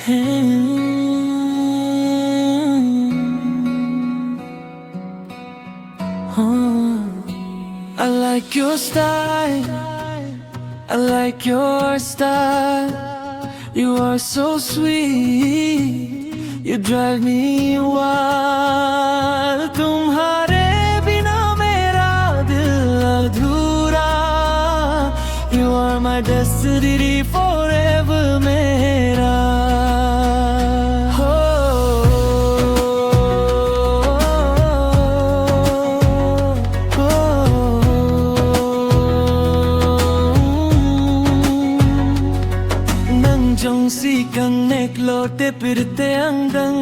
I like your style, I like your style. You are so sweet, you drive me wild. तुम्हारे बिना मेरा दिल अधूरा. You are my destiny forever मेरा. Jongsikang neklote pirte angdang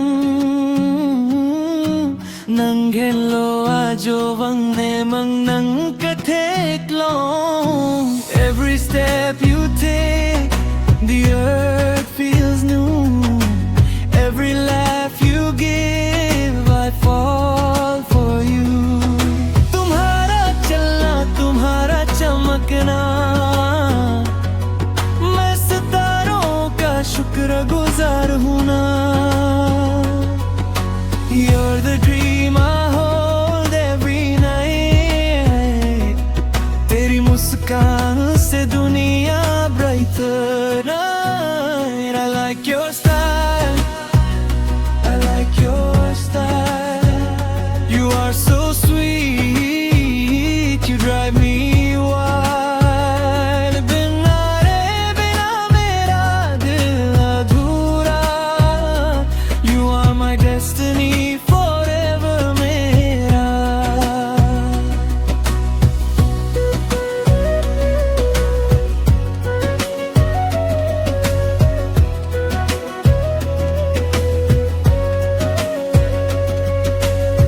nanghelo ajo wangne mang nang katheklong. Every step you take, the earth feels new. Every laugh you give, I fall for you. तुम्हारा चलना, तुम्हारा चमकना, शुक्रगुजार हूँ ना. You're the dream I hold every night. तेरी मुस्कान से दुनिया brighter night. I like your style, I like your style. You are so sweet, you drive me wild. Destiny forever मेरा.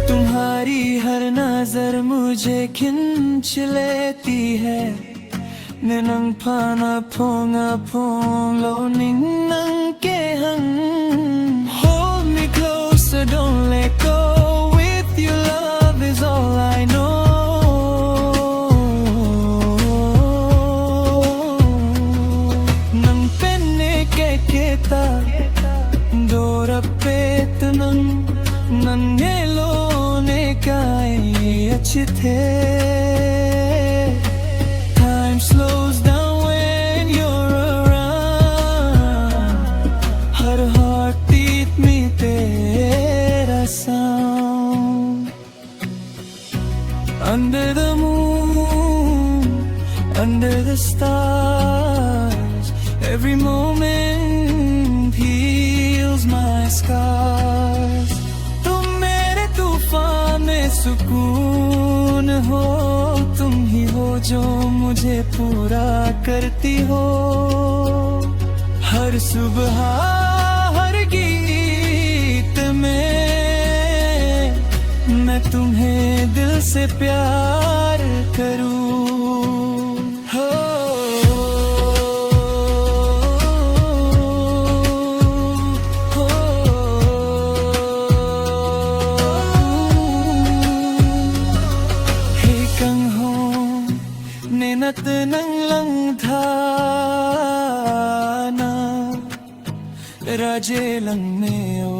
तुम्हारी हर नजर मुझे खिंच लेती है. निनंग फाना फोंगा फोंग लो निनंग के हंग. So don't let go, with your love is all I know. Nang penne ke keta dora pet nang nanhelo ne kai achhe the. Time slows down when you're around. Har heartbeat mein sound. Under the moon, under the stars, every moment heals my scars. तुम मेरे तूफान में सुकून हो. तुम ही हो जो मुझे पूरा करती हो. हर सुबह हर गीत में मैं तुम्हें दिल से प्यार करूं. हो हे kang ho nenat nang lang thana raje lang neo.